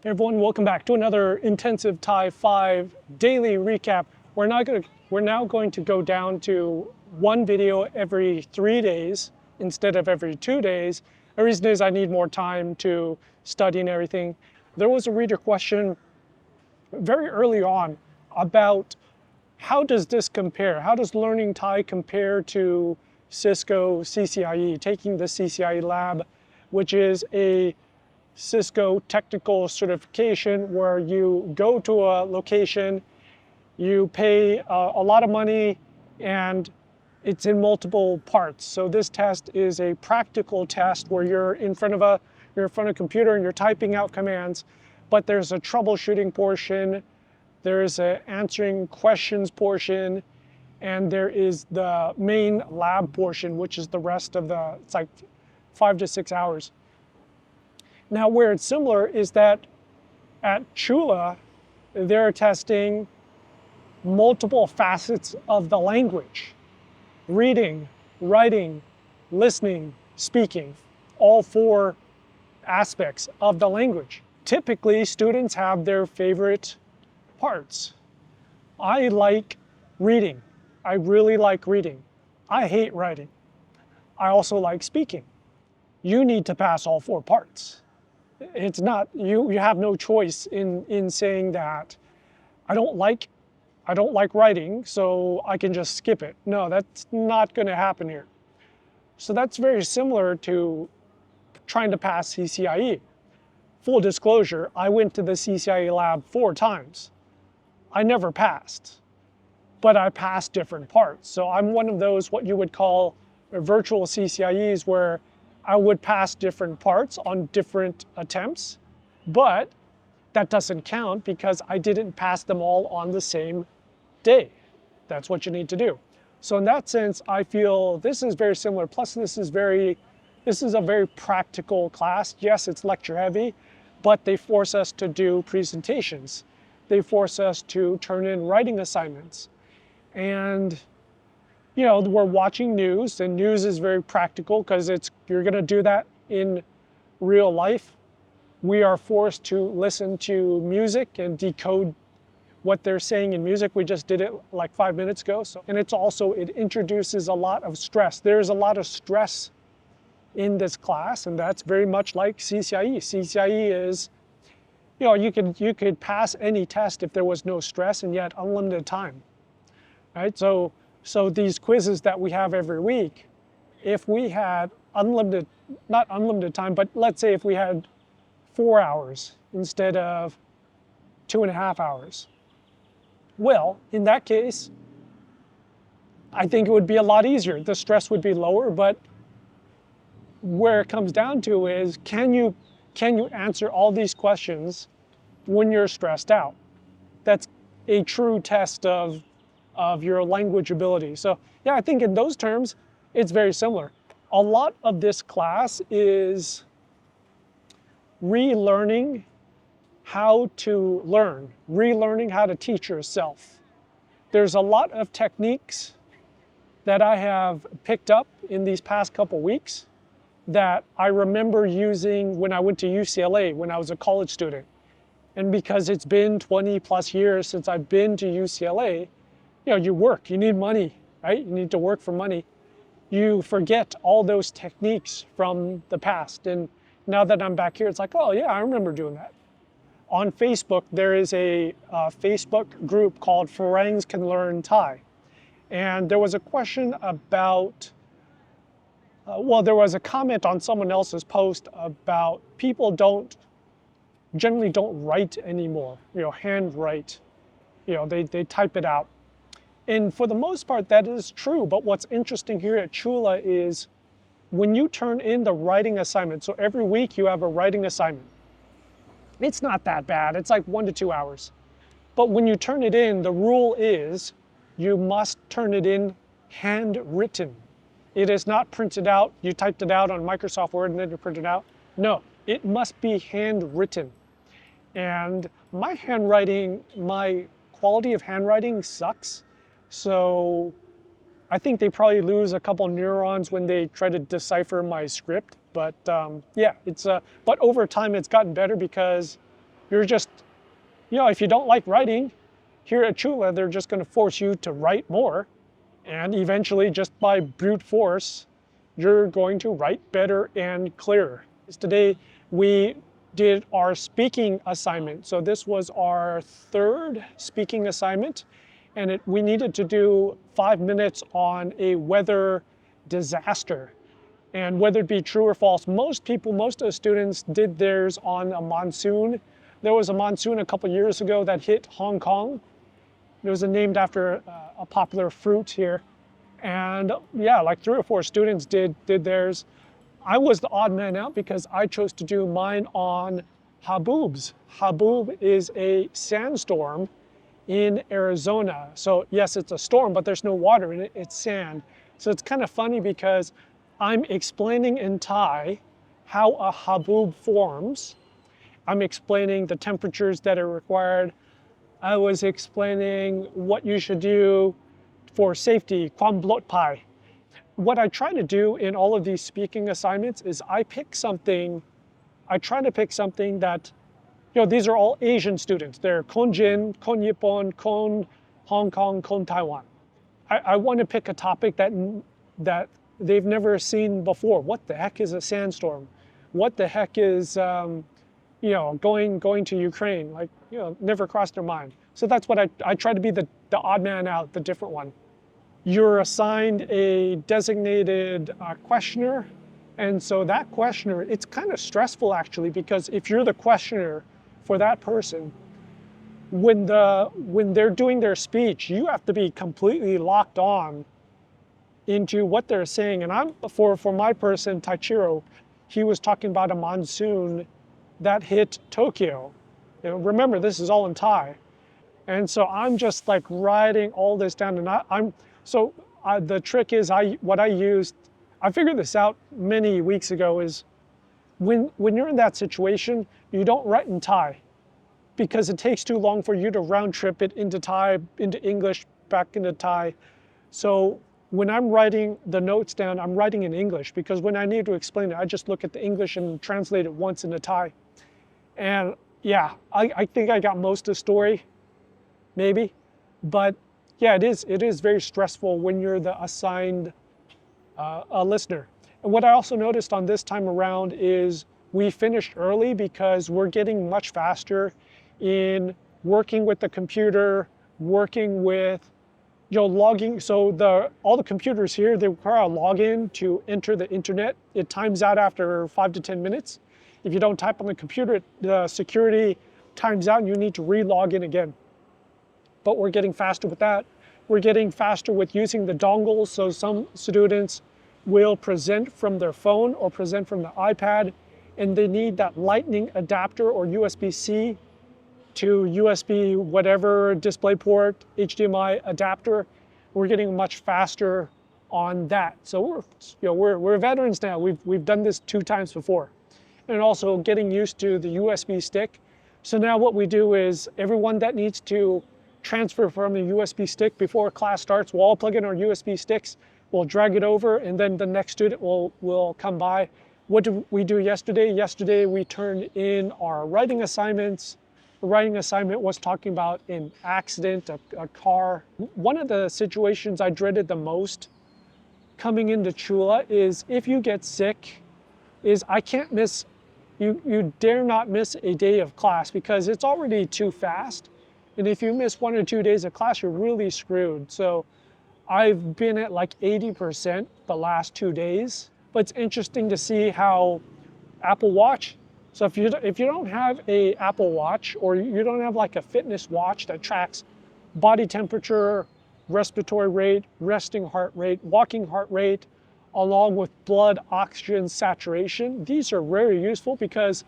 Hey everyone, welcome back to another Intensive Thai 5 daily recap. We're now going to go down to one video every 3 days instead of every 2 days. The reason is I need more time to study and everything. There was a reader question very early on about how does this compare? How does learning Thai compare to Cisco CCIE, taking the CCIE lab, which is a Cisco technical certification where you go to a location, you pay a lot of money, and it's in multiple parts. So this test is a practical test where you're in front of a computer and you're typing out commands, but there's a troubleshooting portion, there's a answering questions portion, and there is the main lab portion, which is the rest of it's like 5 to 6 hours. Now, where it's similar is that at Chula, they're testing multiple facets of the language. Reading, writing, listening, speaking, all 4 aspects of the language. Typically, students have their favorite parts. I like reading. I really like reading. I hate writing. I also like speaking. You need to pass all 4 parts. It's not, you have no choice in saying that I don't like writing, so I can just skip it. No, that's not going to happen here. So that's very similar to trying to pass CCIE. Full disclosure, I went to the CCIE lab 4 times. I never passed, but I passed different parts. So I'm one of those, what you would call virtual CCIEs, where I would pass different parts on different attempts, but that doesn't count because I didn't pass them all on the same day. That's what you need to do. So in that sense, I feel this is very similar. Plus this is a very practical class. Yes, it's lecture heavy, but they force us to do presentations. They force us to turn in writing assignments. And you know, we're watching news, and news is very practical because you're going to do that in real life. We are forced to listen to music and decode what they're saying in music. We just did it like 5 minutes ago. And it introduces a lot of stress. There's a lot of stress in this class, and that's very much like CCIE. CCIE is, you know, you could pass any test if there was no stress, and yet unlimited time, right? So these quizzes that we have every week, if we had not unlimited time, but let's say if we had 4 hours instead of 2.5 hours, well, in that case, I think it would be a lot easier. The stress would be lower, but where it comes down to is, can you answer all these questions when you're stressed out? That's a true test of your language ability. So yeah, I think in those terms, it's very similar. A lot of this class is relearning how to learn, relearning how to teach yourself. There's a lot of techniques that I have picked up in these past couple weeks that I remember using when I went to UCLA when I was a college student. And because it's been 20 plus years since I've been to UCLA, you know, you work, you need money, right? You need to work for money. You forget all those techniques from the past. And now that I'm back here, it's like, oh yeah, I remember doing that. On Facebook, there is a Facebook group called Farangs Can Learn Thai. And there was a question about, there was a comment on someone else's post about people generally don't write anymore, you know, hand write. You know, they type it out. And for the most part, that is true. But what's interesting here at Chula is when you turn in the writing assignment, so every week you have a writing assignment. It's not that bad. It's like 1 to 2 hours. But when you turn it in, the rule is you must turn it in handwritten. It is not printed out. You typed it out on Microsoft Word and then you print it out. No, it must be handwritten. And my quality of handwriting sucks. So I think they probably lose a couple neurons when they try to decipher my script. But yeah, but over time it's gotten better because You're just, if you don't like writing, here at Chula, they're just going to force you to write more. And eventually, just by brute force, you're going to write better and clearer. Today, we did our speaking assignment. So this was our third speaking assignment. And we needed to do 5 minutes on a weather disaster. And whether it be true or false, most of the students did theirs on a monsoon. There was a monsoon a couple years ago that hit Hong Kong. It was named after a popular fruit here. And yeah, like 3 or 4 students did theirs. I was the odd man out because I chose to do mine on haboobs. Haboob is a sandstorm in Arizona. So yes, it's a storm, but there's no water in it, it's sand. So it's kind of funny because I'm explaining in Thai how a haboob forms. I'm explaining the temperatures that are required. I was explaining what you should do for safety, kwam blot pai. What I try to do in all of these speaking assignments is I try to pick something that, these are all Asian students. They're Kon Jin, Kon Nippon, Kon Hong Kong, Kon Taiwan. I want to pick a topic that they've never seen before. What the heck is a sandstorm? What the heck is, going to Ukraine? Never crossed their mind. So that's what I try to be the odd man out, the different one. You're assigned a designated questioner. And so that questioner, it's kind of stressful actually, because if you're the questioner for that person, when they're doing their speech, you have to be completely locked on into what they're saying. And for my person, Taichiro, he was talking about a monsoon that hit Tokyo. Remember, this is all in Thai. And so I'm just like writing all this down, and the trick is I figured this out many weeks ago, is when you're in that situation, you don't write in Thai because it takes too long for you to round trip it into Thai, into English, back into Thai. So when I'm writing the notes down, I'm writing in English, because when I need to explain it, I just look at the English and translate it once into Thai. And yeah, I think I got most of the story, maybe. But yeah, it is very stressful when you're the assigned a listener. And what I also noticed on this time around is we finished early because we're getting much faster in working with the computer, working with logging. So all the computers here, they require a login to enter the internet. It times out after 5 to 10 minutes. If you don't type on the computer, the security times out and you need to re-log in again. But we're getting faster with that. We're getting faster with using the dongles. So some students will present from their phone or present from the iPad, and they need that lightning adapter or USB-C to USB whatever DisplayPort, HDMI adapter. We're getting much faster on that. So we're veterans now. We've done this 2 times before. And also getting used to the USB stick. So now what we do is everyone that needs to transfer from the USB stick before class starts, we'll all plug in our USB sticks, we'll drag it over, and then the next student will come by. What did we do yesterday? Yesterday we turned in our writing assignments. The writing assignment was talking about an accident, a car. One of the situations I dreaded the most coming into Chula is if you get sick, is I can't miss, you dare not miss a day of class because it's already too fast. And if you miss 1 or 2 days of class, you're really screwed. So I've been at like 80% the last 2 days. But it's interesting to see how Apple Watch, so if you don't have a Apple Watch, or you don't have like a fitness watch that tracks body temperature, respiratory rate, resting heart rate, walking heart rate, along with blood oxygen saturation, these are very useful because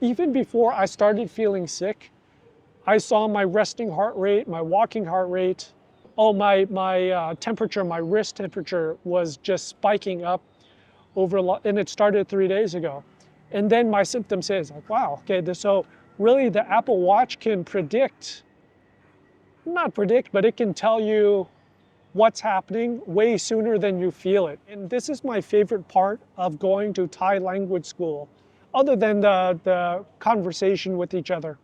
even before I started feeling sick, I saw my resting heart rate, my walking heart rate, my temperature, my wrist temperature was just spiking up and it started 3 days ago. And then my symptom says, like, wow, okay, so really the Apple Watch can not predict, but it can tell you what's happening way sooner than you feel it. And this is my favorite part of going to Thai language school. other than the conversation with each other,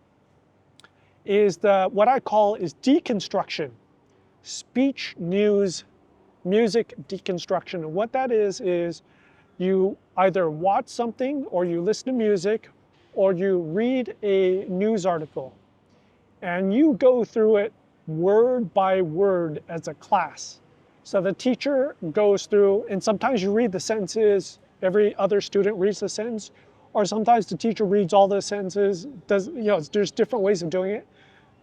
is what I call is deconstruction. Speech, news, music deconstruction. And what that is you either watch something or you listen to music or you read a news article and you go through it word by word as a class. So the teacher goes through, and sometimes you read the sentences, every other student reads the sentence, or sometimes the teacher reads all the sentences. There's different ways of doing it.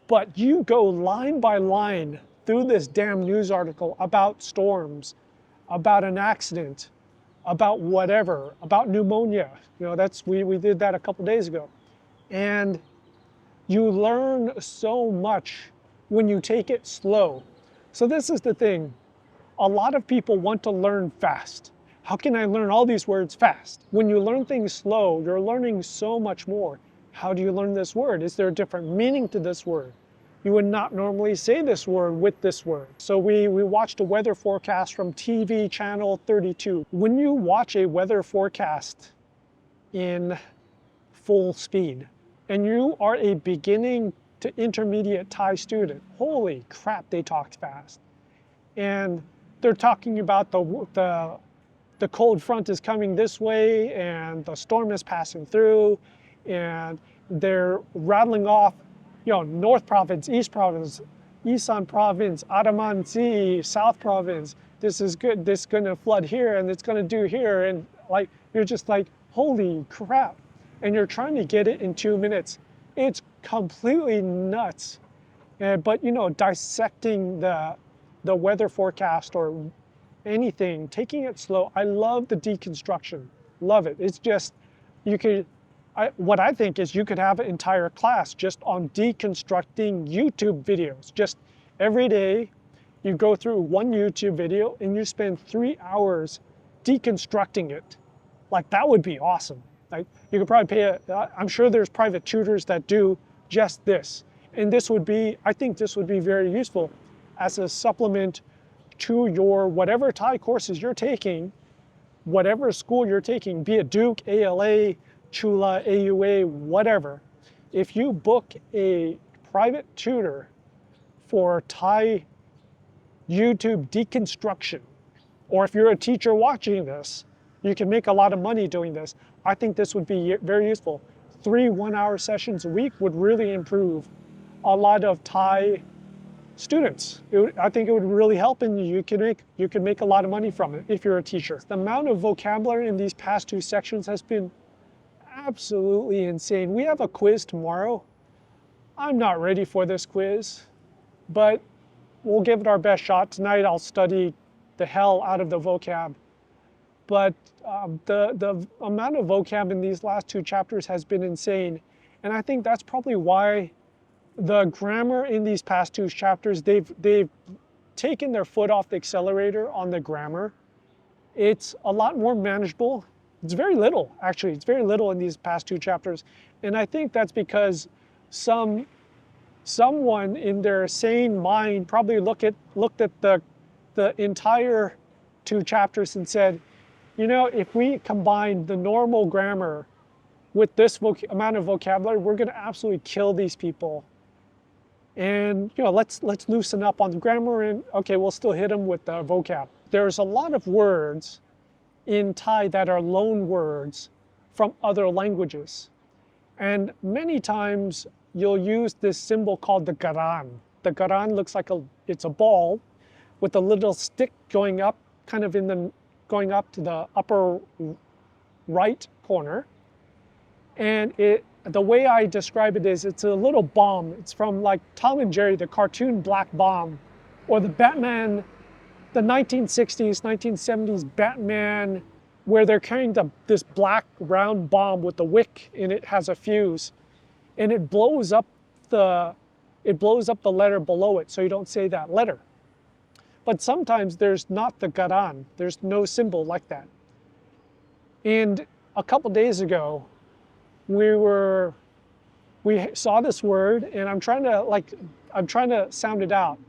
But you go line by line through this damn news article about storms, about an accident, about whatever, about pneumonia. We did that a couple days ago. And you learn so much when you take it slow. So this is the thing. A lot of people want to learn fast. How can I learn all these words fast? When you learn things slow, you're learning so much more. How do you learn this word? Is there a different meaning to this word? You would not normally say this word with this word. So we watched a weather forecast from TV channel 32. When you watch a weather forecast in full speed, and you are a beginning to intermediate Thai student, holy crap, they talked fast. And they're talking about the cold front is coming this way, and the storm is passing through, and they're rattling off, North Province, East Province, Isan Province, Araman Sea, South Province. This is good. This is going to flood here, and it's going to do here, and you're just like, holy crap! And you're trying to get it in 2 minutes. It's completely nuts. But dissecting the weather forecast or anything, taking it slow. I love the deconstruction. Love it. It's just what I think is you could have an entire class just on deconstructing YouTube videos. Just every day you go through one YouTube video and you spend 3 hours deconstructing it. That would be awesome. You could probably pay I'm sure there's private tutors that do just this. And I think this would be very useful as a supplement to your whatever Thai courses you're taking, whatever school you're taking, be it Duke, ALA, Chula, AUA, whatever. If you book a private tutor for Thai YouTube deconstruction, or if you're a teacher watching this, you can make a lot of money doing this. I think this would be very useful. 3 one-hour sessions a week would really improve a lot of Thai students. I think it would really help, and you can make a lot of money from it if you're a teacher. The amount of vocabulary in these past 2 sections has been absolutely insane. We have a quiz tomorrow. I'm not ready for this quiz, but we'll give it our best shot. Tonight I'll study the hell out of the vocab. But the amount of vocab in these last 2 chapters has been insane. And I think that's probably why the grammar in these past 2 chapters, they've taken their foot off the accelerator on the grammar. It's a lot more manageable. It's very little, actually. It's very little in these past 2 chapters. And I think that's because someone in their sane mind probably looked at the entire 2 chapters and said, if we combine the normal grammar with this amount of vocabulary, we're going to absolutely kill these people. And let's loosen up on the grammar, and okay, we'll still hit them with the vocab. There's a lot of words in Thai that are loan words from other languages. And many times you'll use this symbol called the garan. The garan looks like it's a ball with a little stick going up, going up to the upper right corner. And the way I describe it is it's a little bomb. It's from Tom and Jerry, the cartoon Black Bomb, or the Batman, the 1960s, 1970s Batman, where they're carrying this black round bomb with the wick, and it has a fuse, and it blows up the letter below it, so you don't say that letter. But sometimes there's not the garan. There's no symbol like that. And a couple days ago, we saw this word, and I'm trying to sound it out.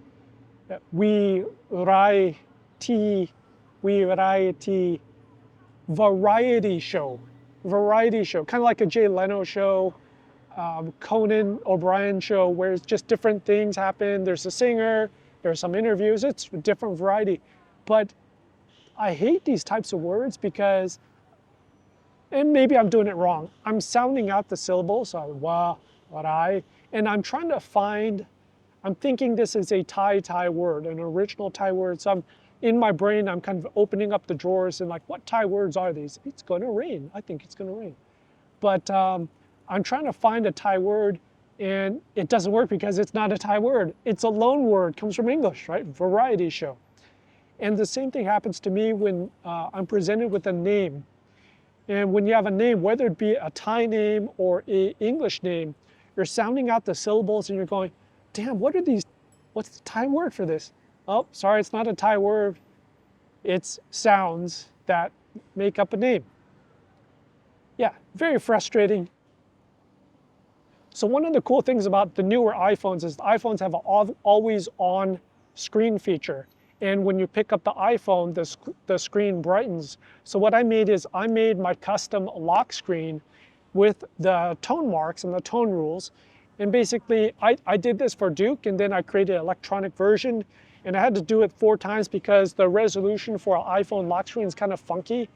Variety show. variety show, kind of like a Jay Leno show, Conan O'Brien show, where it's just different things happen. There's a singer, there's some interviews, it's a different variety. But I hate these types of words because, and maybe I'm doing it wrong, I'm sounding out the syllables, so wa, warai, and I'm trying to find, I'm thinking this is a Thai word, an original Thai word. So I'm, in my brain, I'm kind of opening up the drawers and like, what Thai words are these? It's gonna rain, I think it's gonna rain. But I'm trying to find a Thai word and it doesn't work because it's not a Thai word. It's a loan word, comes from English, right? Variety show. And the same thing happens to me when I'm presented with a name. And when you have a name, whether it be a Thai name or an English name, you're sounding out the syllables and you're going, damn, what are these, what's the Thai word for this? Oh, sorry, it's not a Thai word. It's sounds that make up a name. Yeah, very frustrating. So one of the cool things about the newer iPhones is the iPhones have an always on screen feature. And when you pick up the iPhone, the screen brightens. So what I made is I made my custom lock screen with the tone marks and the tone rules. And basically, I did this for Duke, and then I created an electronic version. And I had to do it 4 times because the resolution for an iPhone lock screen is kind of funky.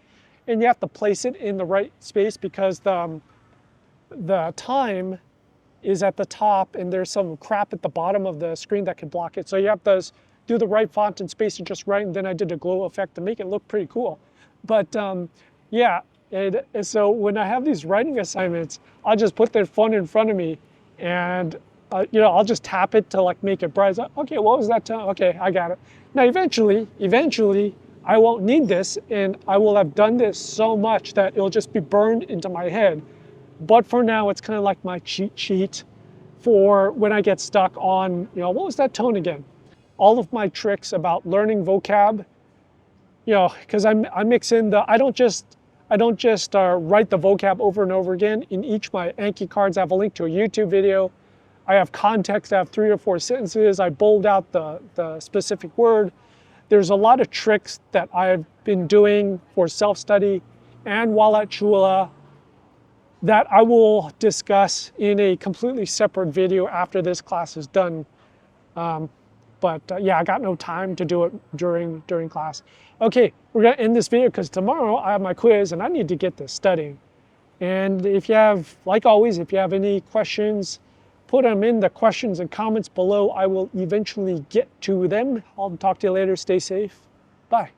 And you have to place it in the right space because the time is at the top and there's some crap at the bottom of the screen that can block it. So you have to do the right font and space it just right, and then I did a glow effect to make it look pretty cool. But yeah, and so when I have these writing assignments, I'll just put their phone in front of me and you know, I'll just tap it to like make it bright. Okay, what was that tone? Okay, I got it. Now eventually, I won't need this and I will have done this so much that it'll just be burned into my head. But for now, it's kind of like my cheat sheet for when I get stuck on, you know, what was that tone again? All of my tricks about learning vocab, you know, because I mix in the, I don't just write the vocab over and over again. In each my Anki cards, I have a link to a YouTube video. I have context, I have 3 or 4 sentences. I bold out the specific word. There's a lot of tricks that I've been doing for self-study and while at Chula that I will discuss in a completely separate video after this class is done. But yeah, I got no time to do it during class. Okay, we're gonna end this video because tomorrow I have my quiz and I need to get this studying. And if you have, like always, if you have any questions, put them in the questions and comments below. I will eventually get to them. I'll talk to you later. Stay safe. Bye.